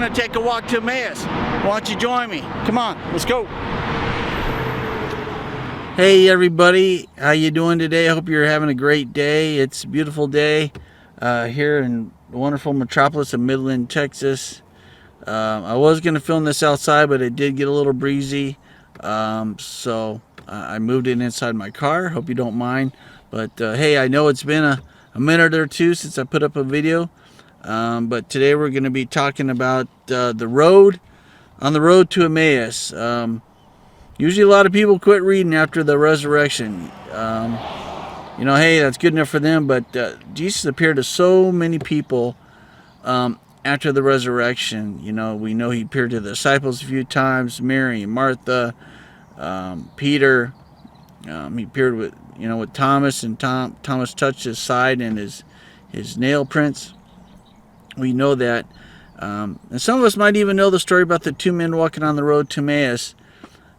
going to take a walk to Emmaus. Why don't you join me? Come on, let's go. Hey everybody, how you doing today? I hope you're having a great day. It's a beautiful day here in the wonderful metropolis of Midland, Texas. I was going to film this outside, but it did get a little breezy, so I moved it inside my car. Hope you don't mind. But hey, I know it's been a minute or two since I put up a video, but today we're going to be talking about on the road to Emmaus. Usually a lot of people quit reading after the resurrection. Hey, that's good enough for them, but Jesus appeared to so many people after the resurrection. We know he appeared to the disciples a few times, Mary and Martha, Peter. He appeared with Thomas, and Thomas touched his side and his nail prints. We know that. And some of us might even know the story about the two men walking on the road to Emmaus.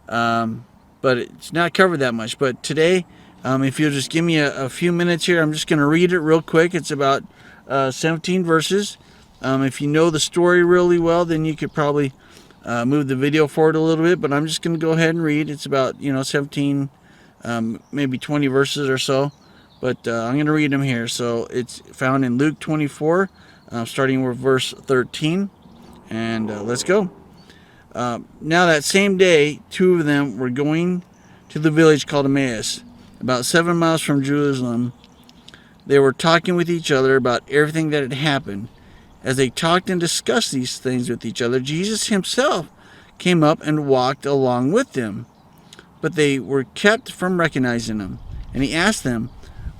But it's not covered that much. But today, if you'll just give me a few minutes here, I'm just going to read it real quick. It's about 17 verses. If you know the story really well, then you could probably move the video forward a little bit. But I'm just going to go ahead and read. It's about 17, maybe 20 verses or so. But I'm going to read them here. So it's found in Luke 24, starting with verse 13. And let's go. Now that same day, two of them were going to the village called Emmaus, about 7 miles from Jerusalem. They were talking with each other about everything that had happened. As they talked and discussed these things with each other, Jesus himself came up and walked along with them. But they were kept from recognizing him. And he asked them,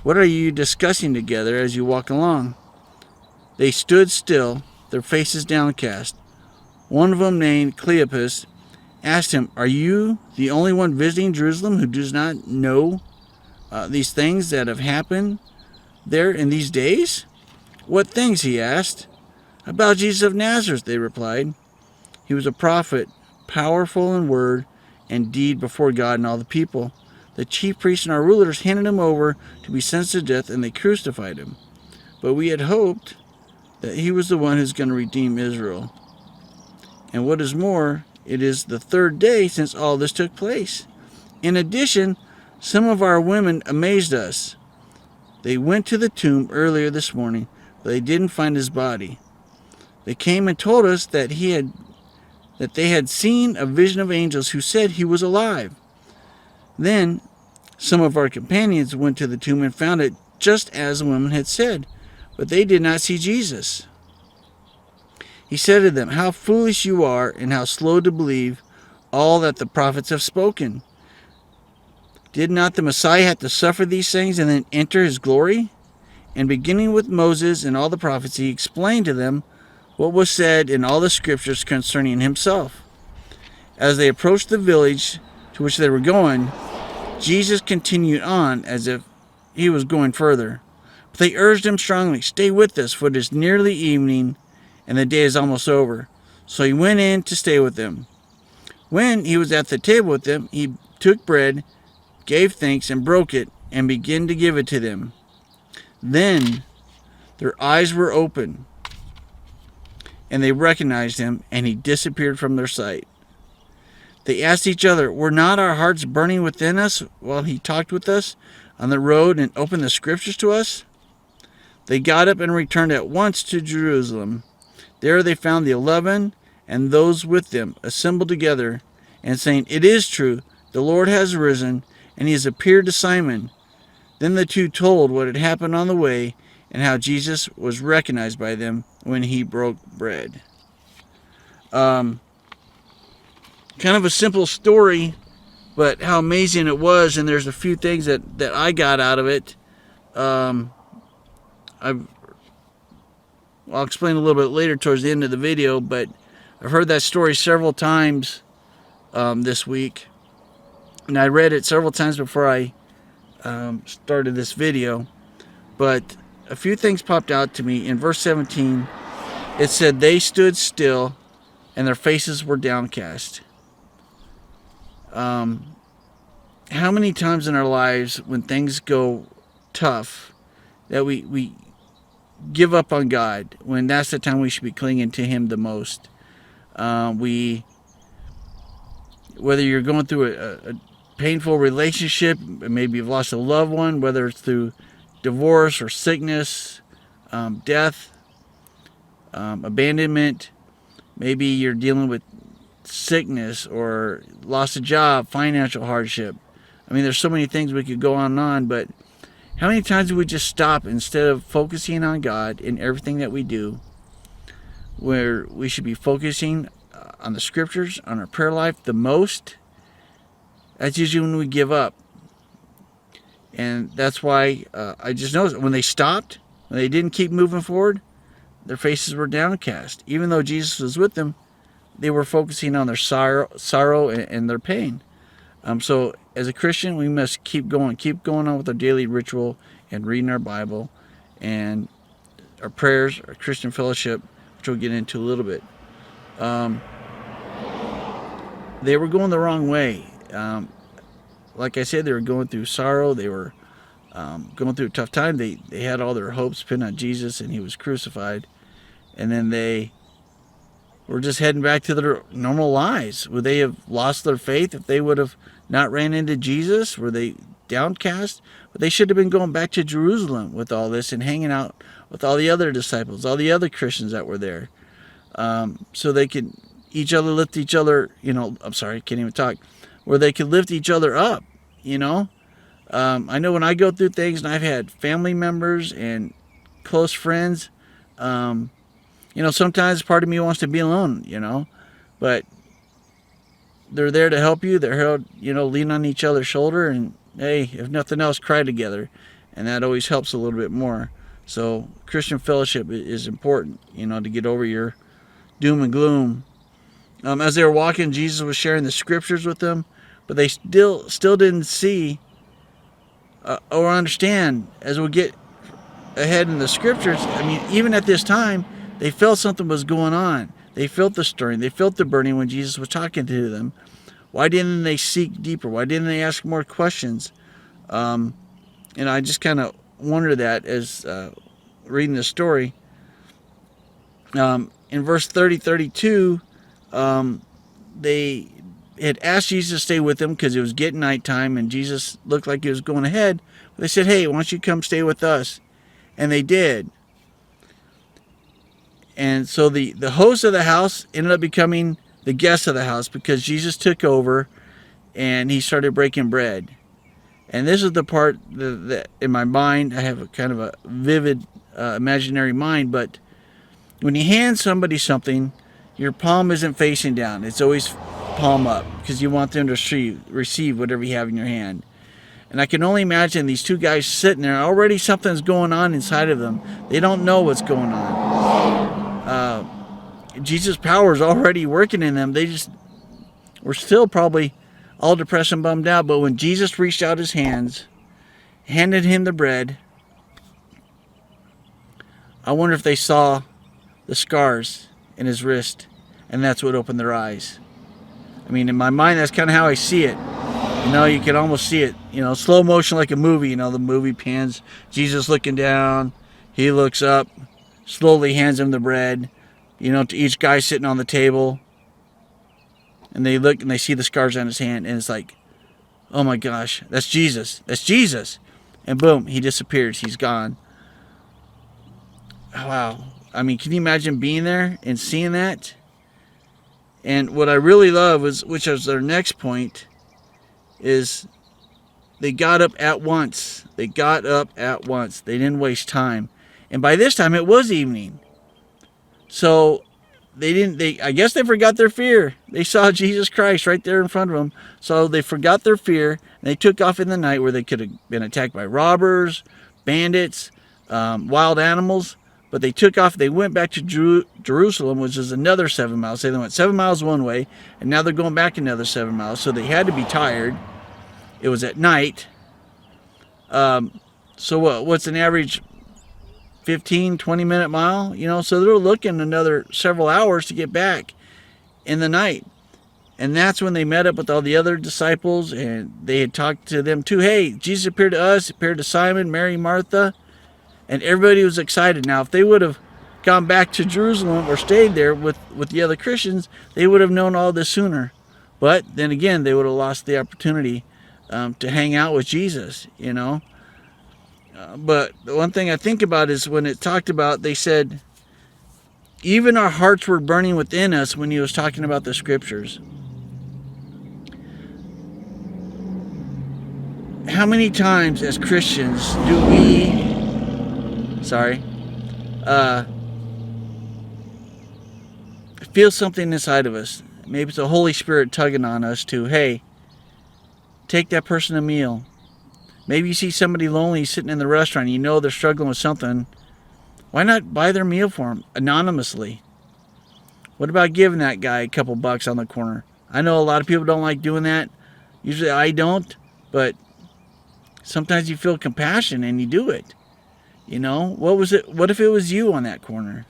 "What are you discussing together as you walk along?" They stood still, their faces downcast. One of them, named Cleopas, asked him, "Are you the only one visiting Jerusalem who does not know these things that have happened there in these days?" "What things?" he asked. "About Jesus of Nazareth," they replied. "He was a prophet, powerful in word and deed before God and all the people. The chief priests and our rulers handed him over to be sentenced to death, and they crucified him. But we had hoped that he was the one who's going to redeem Israel. And what is more, it is the third day since all this took place. In addition, some of our women amazed us. They went to the tomb earlier this morning, but they didn't find his body. They came and told us that they had seen a vision of angels who said he was alive. Then some of our companions went to the tomb and found it just as the women had said, but they did not see Jesus." He said to them, "How foolish you are, and how slow to believe all that the prophets have spoken. Did not the Messiah have to suffer these things and then enter his glory?" And beginning with Moses and all the prophets, he explained to them what was said in all the scriptures concerning himself. As they approached the village to which they were going, Jesus continued on as if he was going further. But they urged him strongly, "Stay with us, for it is nearly evening, and the day is almost over." So he went in to stay with them. When he was at the table with them, he took bread, gave thanks, and broke it, and began to give it to them. Then their eyes were opened, and they recognized him, and he disappeared from their sight. They asked each other, "Were not our hearts burning within us while he talked with us on the road and opened the scriptures to us?" They got up and returned at once to Jerusalem. There they found the 11 and those with them assembled together and saying, "It is true, the Lord has risen, and he has appeared to Simon." Then the two told what had happened on the way and how Jesus was recognized by them when he broke bread. Kind of a simple story, but how amazing it was, and there's a few things that I got out of it. I'll explain a little bit later towards the end of the video, but I've heard that story several times this week, and I read it several times before I started this video. But a few things popped out to me. In verse 17, it said, "They stood still, and their faces were downcast." How many times in our lives when things go tough that we give up on God, when that's the time we should be clinging to him the most? Whether you're going through a painful relationship, maybe you've lost a loved one, whether it's through divorce or sickness, death, abandonment, maybe you're dealing with sickness or lost a job, financial hardship. I mean, there's so many things we could go on and on, but how many times do we just stop instead of focusing on God in everything that we do, where we should be focusing on the scriptures, on our prayer life the most? That's usually when we give up. And that's why I just noticed when they stopped, when they didn't keep moving forward, their faces were downcast. Even though Jesus was with them, they were focusing on their sorrow and their pain. So as a Christian, we must keep going on with our daily ritual and reading our Bible and our prayers, our Christian fellowship, which we'll get into a little bit. They were going the wrong way. Like I said, they were going through sorrow. They were going through a tough time. They had all their hopes pinned on Jesus, and he was crucified. And then they were just heading back to their normal lives. Would they have lost their faith if they would have not ran into Jesus? Were they downcast? But they should have been going back to Jerusalem with all this and hanging out with all the other disciples, all the other Christians that were there, so they could lift each other. I'm sorry, I can't even talk. Where they could lift each other up. I know when I go through things, and I've had family members and close friends. Sometimes part of me wants to be alone, but they're there to help you. They're, lean on each other's shoulder, and hey, if nothing else, cry together. And that always helps a little bit more. So Christian fellowship is important, to get over your doom and gloom. As they were walking, Jesus was sharing the scriptures with them, but they still didn't see or understand. As we get ahead in the scriptures, I mean, even at this time, they felt something was going on. They felt the stirring. They felt the burning when Jesus was talking to them. Why didn't they seek deeper? Why didn't they ask more questions? I just kind of wonder that as reading the story. In verse 32, they had asked Jesus to stay with them because it was getting nighttime and Jesus looked like he was going ahead. They said, hey, why don't you come stay with us? And they did. And so the host of the house ended up becoming the guest of the house because Jesus took over and he started breaking bread. And this is the part that in my mind, I have a kind of a vivid imaginary mind, but when you hand somebody something, your palm isn't facing down. It's always palm up because you want them to receive whatever you have in your hand. And I can only imagine these two guys sitting there. Already something's going on inside of them. They don't know what's going on. Jesus' power is already working in them. They just were still probably all depressed and bummed out. But when Jesus reached out his hands, handed him the bread, I wonder if they saw the scars in his wrist, and that's what opened their eyes. I mean, in my mind, that's kind of how I see it. You can almost see it, slow motion like a movie. The movie pans, Jesus looking down, he looks up, slowly hands him the bread, to each guy sitting on the table. And they look and they see the scars on his hand, and it's like, oh my gosh, that's Jesus. That's Jesus. And boom, he disappears. He's gone. Wow. I mean, can you imagine being there and seeing that? And what I really love which is their next point, is they got up at once. They got up at once. They didn't waste time. And by this time, it was evening. So I guess they forgot their fear. They saw Jesus Christ right there in front of them. So they forgot their fear, and they took off in the night where they could have been attacked by robbers, bandits, wild animals. But they took off. They went back to Jerusalem, which is another 7 miles. They went 7 miles one way, and now they're going back another 7 miles. So they had to be tired. It was at night. So what's an average 15, 20-minute mile? So they're looking another several hours to get back in the night. And that's when they met up with all the other disciples, and they had talked to them too. Hey, Jesus appeared to us, appeared to Simon, Mary, Martha. And everybody was excited. Now, if they would have gone back to Jerusalem or stayed there with the other Christians, they would have known all this sooner. But then again, they would have lost the opportunity to hang out with Jesus, you know. But the one thing I think about is when it talked about, they said, even our hearts were burning within us when he was talking about the scriptures. How many times as Christians do we, feel something inside of us? Maybe it's the Holy Spirit tugging on us to, hey, take that person a meal. Maybe you see somebody lonely sitting in the restaurant, you know they're struggling with something. Why not buy their meal for them anonymously? What about giving that guy a couple bucks on the corner? I know a lot of people don't like doing that. Usually I don't, but sometimes you feel compassion and you do it. You know, what if it was you on that corner?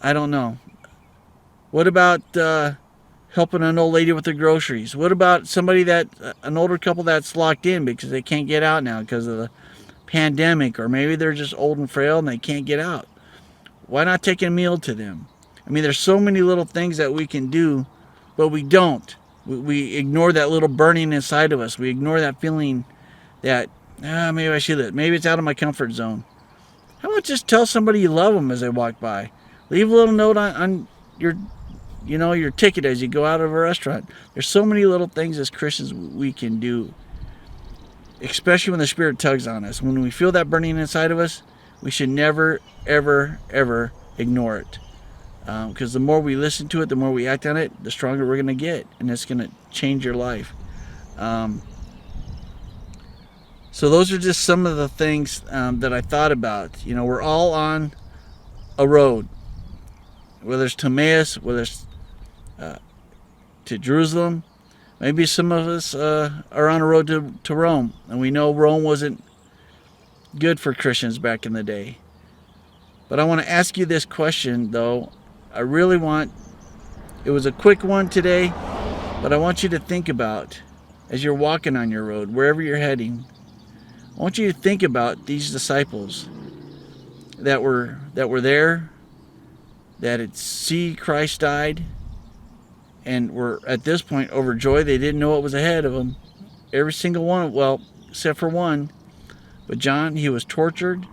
I don't know. What about helping an old lady with her groceries? What about an older couple that's locked in because they can't get out now because of the pandemic, or maybe they're just old and frail and they can't get out? Why not take a meal to them? I mean, there's so many little things that we can do, but we don't. We ignore that little burning inside of us. We ignore that feeling that, maybe I should. Maybe it's out of my comfort zone. How about just tell somebody you love them as they walk by? Leave a little note on your ticket as you go out of a restaurant. There's so many little things as Christians we can do, especially when the Spirit tugs on us. When we feel that burning inside of us, we should never, ever, ever ignore it. Because the more we listen to it, the more we act on it, the stronger we're going to get, and it's going to change your life. So those are just some of the things that I thought about. You know, we're all on a road, whether it's to Emmaus, whether it's to Jerusalem. Maybe some of us are on a road to Rome, and we know Rome wasn't good for Christians back in the day. But I want to ask you this question, though. It was a quick one today, but I want you to think about, as you're walking on your road, wherever you're heading, I want you to think about these disciples that were there, that had seen Christ died, and were at this point overjoyed. They didn't know what was ahead of them. Every single one, well, except for one. But John, he was tortured,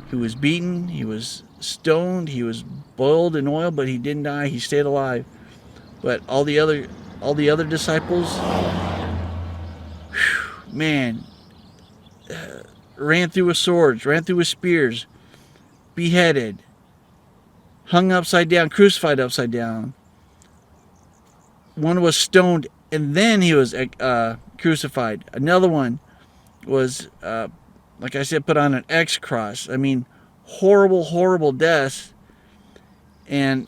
he was beaten, he was stoned, he was boiled in oil, but he didn't die. He stayed alive. But all the other disciples, man, ran through with swords, ran through with spears, beheaded, hung upside down, crucified upside down. One was stoned and then he was crucified. Another one was, like I said, put on an X cross. I mean, horrible, horrible deaths. And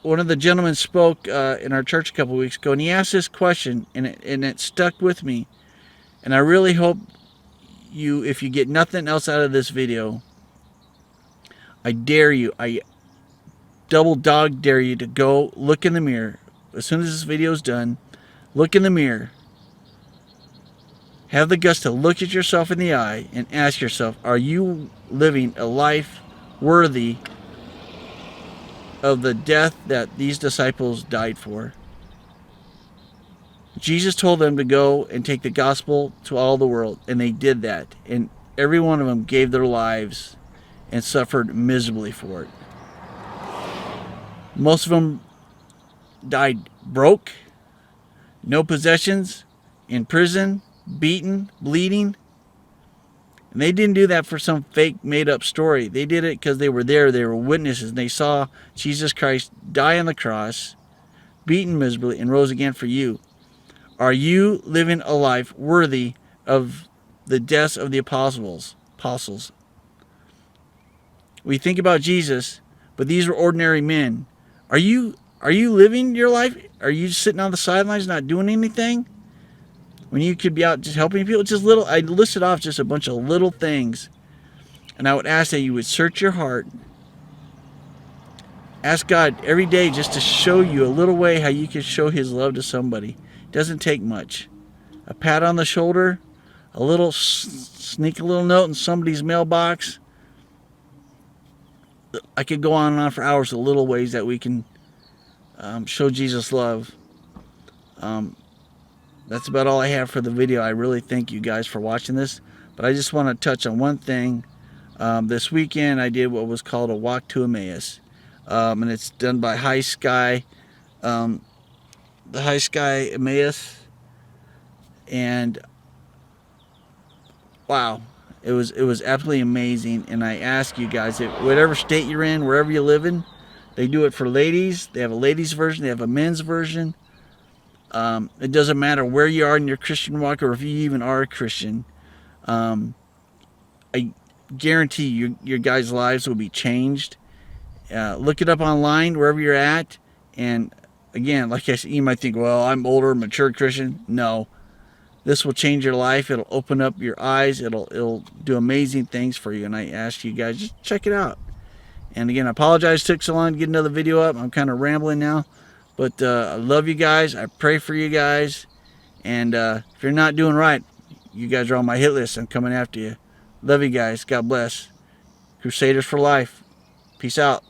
one of the gentlemen spoke in our church a couple of weeks ago, and he asked this question, and it stuck with me. And I really hope you, if you get nothing else out of this video, I dare you, I double dog dare you to go look in the mirror. As soon as this video is done, look in the mirror. Have the guts to look at yourself in the eye and ask yourself, are you living a life worthy of the death that these disciples died for? Jesus told them to go and take the gospel to all the world, and they did that. And every one of them gave their lives and suffered miserably for it. Most of them died broke, no possessions, in prison, beaten, bleeding. And they didn't do that for some fake made-up story. They did it because they were there. They were witnesses. And they saw Jesus Christ die on the cross, beaten miserably, and rose again for you. Are you living a life worthy of the deaths of the apostles? We think about Jesus, but these were ordinary men. Are you living your life? Are you sitting on the sidelines not doing anything? When you could be out just helping people? Just little, I listed off just a bunch of little things. And I would ask that you would search your heart. Ask God every day just to show you a little way how you can show His love to somebody. It doesn't take much. A pat on the shoulder, a little sneak a little note in somebody's mailbox. I could go on and on for hours, the little ways that we can show Jesus love. That's about all I have for the video. I really thank you guys for watching this, but I just want to touch on one thing. This weekend I did what was called a Walk to Emmaus, and it's done by High Sky, the High Sky Emmaus, and wow, it was absolutely amazing. And I ask you guys, if whatever state you're in, wherever you live in, they do it for ladies. They have a ladies version, they have a men's version. It doesn't matter where you are in your Christian walk, or if you even are a Christian. I guarantee your guys' lives will be changed. Look it up online wherever you're at. And again, like I said, you might think, well, I'm older, mature Christian. No, this will change your life. It'll open up your eyes. It'll do amazing things for you. And I ask you guys, just check it out. And again, I apologize it took so long to get another video up. I'm kind of rambling now. But I love you guys. I pray for you guys. And if you're not doing right, you guys are on my hit list. I'm coming after you. Love you guys. God bless. Crusaders for life. Peace out.